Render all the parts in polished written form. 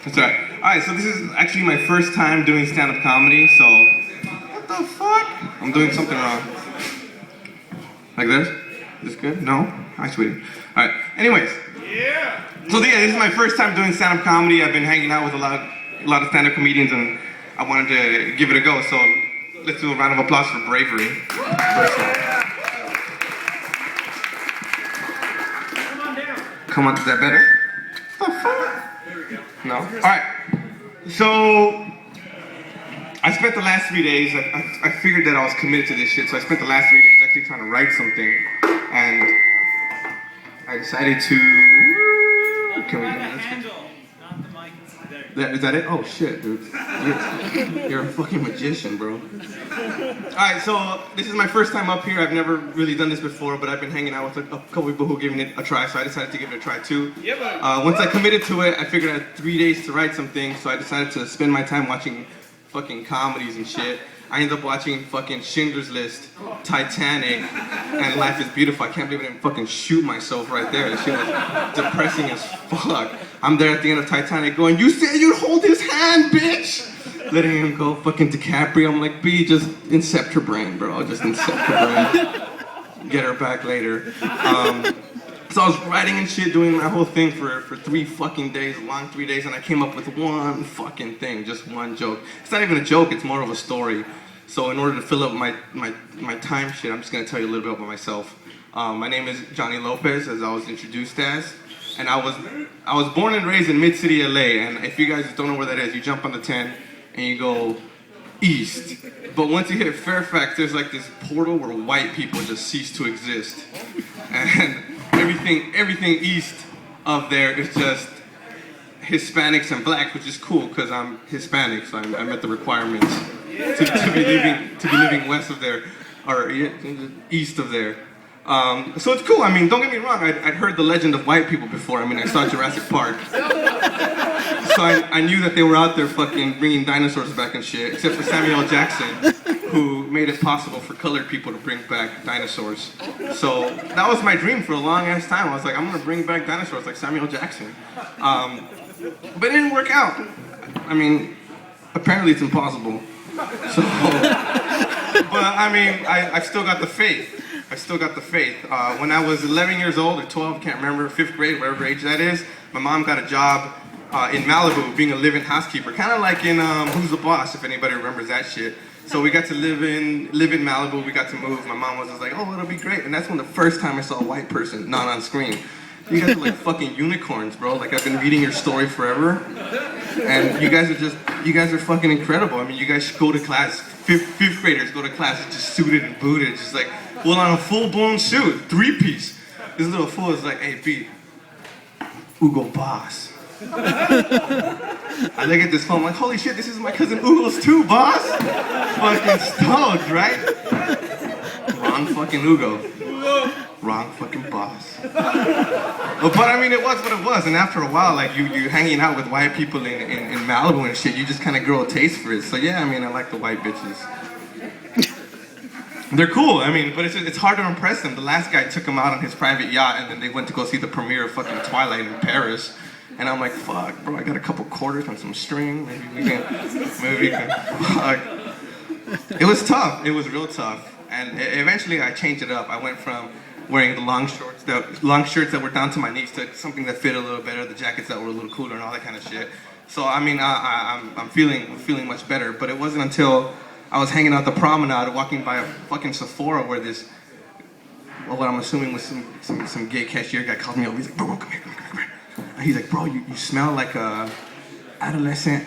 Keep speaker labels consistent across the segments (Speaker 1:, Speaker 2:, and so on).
Speaker 1: That's all right. All right, so this is actually my first time doing stand-up comedy, so what the fuck? I'm doing something wrong. Like this? Is this good? No? Hi, sweetie. All right. Anyways. Yeah. So yeah, this is my first time doing stand-up comedy. I've been hanging out with a lot of stand-up comedians, and I wanted to give it a go. So let's do a round of applause for bravery. First one. Come on down. Come on, is that better? What the fuck? There we go. No? All right. So I spent the last 3 days, I figured that I was committed to this shit, so I spent the last 3 days actually trying to write something, and I decided to... Can we do this? Handle, not the mic. Is that it? Oh shit, dude. You're a fucking magician, bro. Alright, so this is my first time up here. I've never really done this before, but I've been hanging out with a couple people who gave it a try, so I decided to give it a try too. Once I committed to it, I figured I had 3 days to write something, so I decided to spend my time watching fucking comedies and shit. I ended up watching fucking Schindler's List, Titanic, and Life is Beautiful. I can't believe I didn't fucking shoot myself right there. That shit was depressing as fuck. I'm there at the end of Titanic going, "You said you'd hold his hand, bitch!" Letting him go, fucking DiCaprio. I'm like, B, just incept her brain, bro. Just incept her brain. Get her back later. So I was writing and shit, doing my whole thing for 3 fucking days, long 3 days, and I came up with one fucking thing, just one joke. It's not even a joke, it's more of a story. So in order to fill up my time shit, I'm just gonna tell you a little bit about myself. My name is Jonny Lopez, as I was introduced as, and I was born and raised in Mid-City, LA, and if you guys don't know where that is, you jump on the 10 and you go east. But once you hit Fairfax, there's like this portal where white people just cease to exist. And everything east of there is just Hispanics and blacks, which is cool because I'm Hispanic, so I met the requirements to be living west of there, or east of there. So it's cool. I mean, don't get me wrong. I'd heard the legend of white people before. I mean, I saw Jurassic Park, so I knew that they were out there fucking bringing dinosaurs back and shit. Except for Samuel L. Jackson, who made it possible for colored people to bring back dinosaurs. So that was my dream for a long ass time. I was like, I'm gonna bring back dinosaurs like Samuel Jackson. But it didn't work out. I mean, apparently it's impossible. So, but I mean, I've still got the faith. I still got the faith. When I was 11 years old or 12, can't remember, 5th grade, whatever age that is, my mom got a job in Malibu being a live-in housekeeper. Kind of like in Who's the Boss, if anybody remembers that shit. So we got to live in Malibu, we got to move. My mom was just like, oh, it'll be great. And that's when the first time I saw a white person, not on screen. You guys are like fucking unicorns, bro. Like, I've been reading your story forever. And you guys are fucking incredible. I mean, you guys should go to class. Fifth graders go to class just suited and booted. Just like, well, on a full-blown suit, 3-piece. This little fool is like, hey, B, Hugo Boss. I look at this phone, I'm like, holy shit, this is my cousin Ugo's too, boss. Fucking stoked, right? Wrong fucking Ugo. Wrong fucking boss. But I mean, it was what it was, and after a while, like, you hanging out with white people in Malibu and shit, you just kind of grow a taste for it. So yeah, I mean, I like the white bitches. They're cool, I mean, but it's hard to impress them. The last guy took him out on his private yacht, and then they went to go see the premiere of fucking Twilight in Paris. And I'm like, fuck, bro, I got a couple quarters and some string. Maybe we can, fuck. It was tough. It was real tough. And eventually I changed it up. I went from wearing the long shirts that were down to my knees to something that fit a little better, the jackets that were a little cooler and all that kind of shit. So, I mean, I'm feeling much better. But it wasn't until I was hanging out the promenade, walking by a fucking Sephora where this, well, what I'm assuming was some gay cashier guy called me over. He's like, bro, come here. And he's like, bro, you smell like a adolescent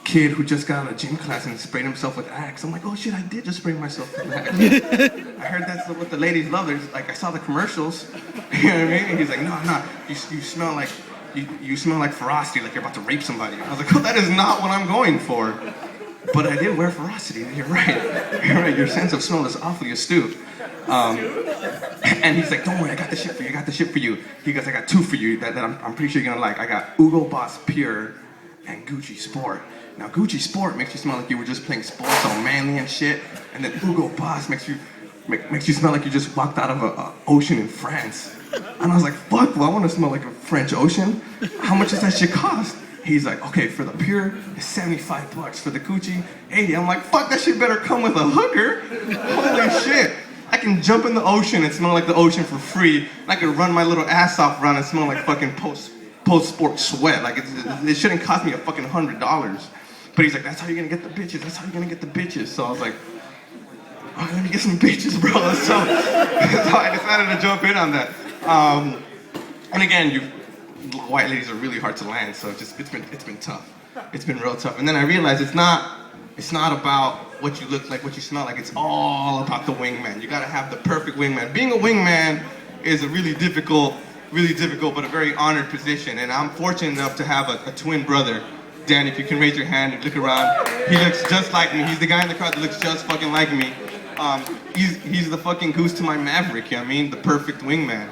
Speaker 1: kid who just got out of gym class and sprayed himself with Axe. I'm like, oh shit, I did just spray myself with Axe. I heard that's what the ladies love. There's, like, I saw the commercials. You know what I mean? And he's like, no, you smell like you smell like ferocity, like you're about to rape somebody. I was like, oh, that is not what I'm going for. But I did wear ferocity. You're right. Your sense of smell is awfully astute. And he's like, don't worry, I got the shit for you. He goes, I got 2 for you that I'm pretty sure you're gonna like. I got Hugo Boss Pure and Gucci Sport. Now, Gucci Sport makes you smell like you were just playing sports, all manly and shit. And then Hugo Boss makes you smell like you just walked out of an ocean in France. And I was like, fuck, well, I want to smell like a French Ocean. How much does that shit cost? He's like, okay, for the pure, it's 75 bucks. For the Gucci, 80. I'm like, fuck, that shit better come with a hooker. Holy shit. I can jump in the ocean and smell like the ocean for free. And I can run my little ass off around and smell like fucking post-sport sweat. Like, it shouldn't cost me a fucking $100. But he's like, that's how you're gonna get the bitches. That's how you're gonna get the bitches. So I was like, oh, let me get some bitches, bro. So I decided to jump in on that. And again, white ladies are really hard to land, so it's been tough. It's been real tough. And then I realized it's not about what you look like, what you smell like. It's all about the wingman. You gotta have the perfect wingman. Being a wingman is a really difficult, but a very honored position. And I'm fortunate enough to have a twin brother. Dan, if you can raise your hand and look around, he looks just like me. He's the guy in the crowd that looks just fucking like me. He's the fucking goose to my maverick, you know what I mean? The perfect wingman.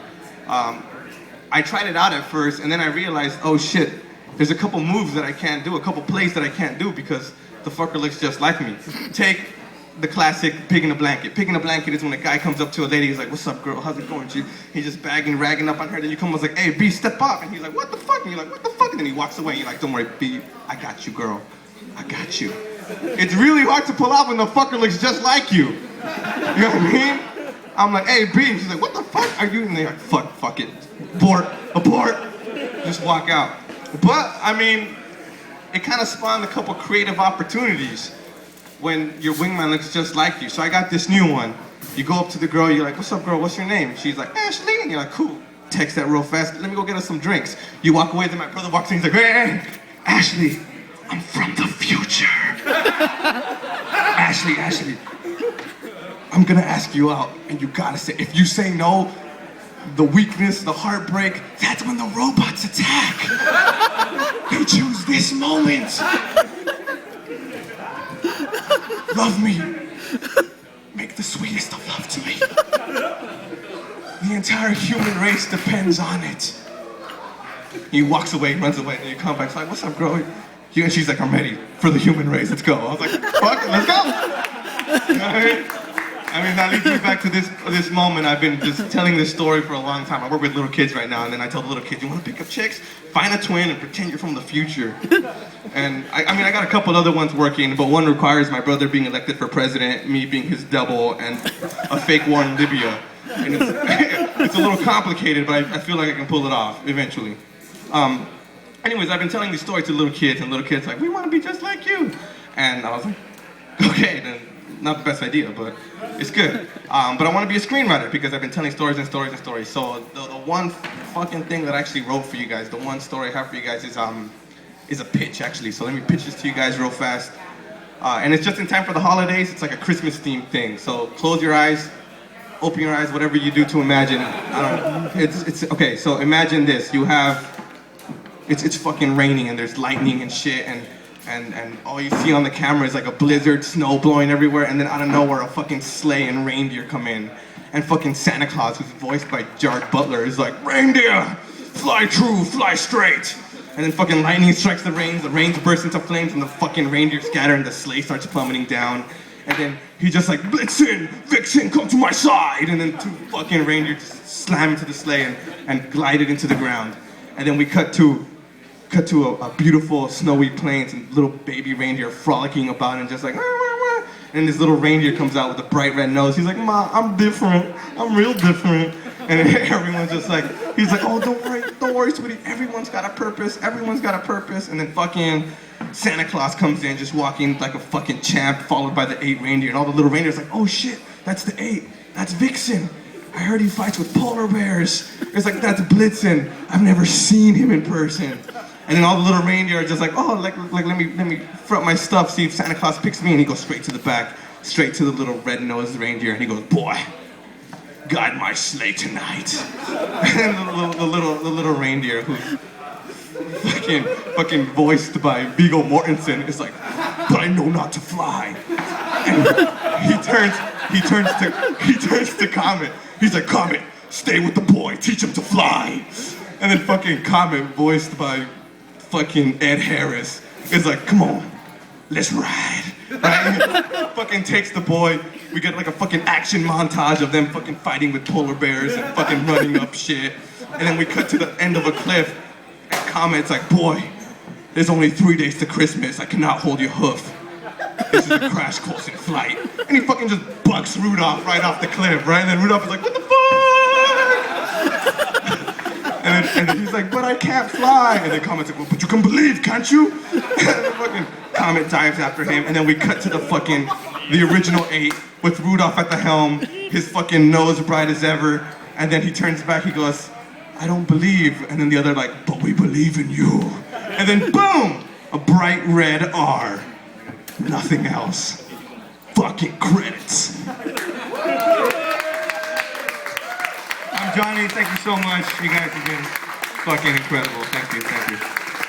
Speaker 1: I tried it out at first, and then I realized, oh shit, there's a couple moves that I can't do, a couple plays that I can't do because the fucker looks just like me. Take the classic pig in a blanket. Pig in a blanket is when a guy comes up to a lady, he's like, what's up, girl, how's it going? He's just ragging up on her, then you come and was like, hey, B, step up. And he's like, what the fuck? And you're like, what the fuck? And then he walks away, and you're like, don't worry, B, I got you, girl. I got you. It's really hard to pull off when the fucker looks just like you. You know what I mean? I'm like, hey, B, and she's like, what the fuck are you? And they're like, fuck it. Abort. Just walk out. But, I mean, it kind of spawned a couple creative opportunities when your wingman looks just like you. So I got this new one. You go up to the girl, you're like, what's up, girl, what's your name? She's like, Ashley. And you're like, cool. Text that real fast. Let me go get us some drinks. You walk away, then my brother walks in, he's like, hey, Ashley, I'm from the future. Ashley, I'm gonna ask you out, and you gotta say, if you say no, the weakness, the heartbreak, that's when the robots attack. They choose this moment. Love me. Make the sweetest of love to me. The entire human race depends on it. He walks away, runs away, and you come back, it's like, what's up, girl? And she's like, I'm ready for the human race, let's go. I was like, fuck it, let's go. You know what I mean? That leads me back to this moment. I've been just telling this story for a long time. I work with little kids right now, and then I tell the little kids, you want to pick up chicks? Find a twin and pretend you're from the future. And I got a couple other ones working, but one requires my brother being elected for president, me being his double, and a fake war in Libya. And it's a little complicated, but I feel like I can pull it off eventually. Anyways, I've been telling these stories to little kids, and little kids like, we want to be just like you. And I was like, okay, then. Not the best idea, but it's good. But I want to be a screenwriter because I've been telling stories and stories and stories. So the one fucking thing that I actually wrote for you guys, the one story I have for you guys is a pitch actually. So let me pitch this to you guys real fast. And it's just in time for the holidays. It's like a Christmas themed thing. So close your eyes, open your eyes, whatever you do to imagine. I don't know. It's okay. So imagine this. You have it's fucking raining and there's lightning and shit and all you see on the camera is like a blizzard, snow blowing everywhere, and then out of nowhere a fucking sleigh and reindeer come in. And fucking Santa Claus, who's voiced by Jared Butler, is like, reindeer, fly true, fly straight. And then fucking lightning strikes the rains burst into flames, and the fucking reindeer scatter, and the sleigh starts plummeting down. And then he just like, Blitzen, Vixen, come to my side! And then two fucking reindeer just slam into the sleigh and glide it into the ground. And then we cut to a beautiful snowy plains and little baby reindeer frolicking about and just like, wah, wah, wah. And this little reindeer comes out with a bright red nose. He's like, Ma, I'm different. I'm real different. And everyone's just like, he's like, oh, don't worry, sweetie. Everyone's got a purpose. And then fucking Santa Claus comes in just walking like a fucking champ followed by the 8 reindeer. And all the little reindeer's like, oh shit, that's the 8. That's Vixen. I heard he fights with polar bears. It's like, that's Blitzen. I've never seen him in person. And then all the little reindeer are just like, oh, like let me front my stuff, see if Santa Claus picks me. And he goes straight to the back, straight to the little red-nosed reindeer, and he goes, boy, guide my sleigh tonight. And the little reindeer, who's fucking voiced by Viggo Mortensen, is like, but I know not to fly. And he turns to Comet. He's like, Comet, stay with the boy, teach him to fly. And then fucking Comet, voiced by fucking Ed Harris, is like, come on, let's ride. Right? Fucking takes the boy. We get like a fucking action montage of them fucking fighting with polar bears and fucking running up shit. And then we cut to the end of a cliff, and Comet's like, boy, there's only 3 days to Christmas. I cannot hold your hoof. This is a crash course in flight. And he fucking just bucks Rudolph right off the cliff, right? And then Rudolph is like, what the fuck? and then he's like, but I can't fly. And then Comet's like, well, but you can believe, can't you? And then fucking Comet dives after him. And then we cut to the original 8 with Rudolph at the helm, his fucking nose bright as ever. And then he turns back, he goes, I don't believe. And then the other like, but we believe in you. And then boom, a bright red R. Nothing else. Fucking credits. I'm Jonny, thank you so much. You guys have been fucking incredible. Thank you, thank you.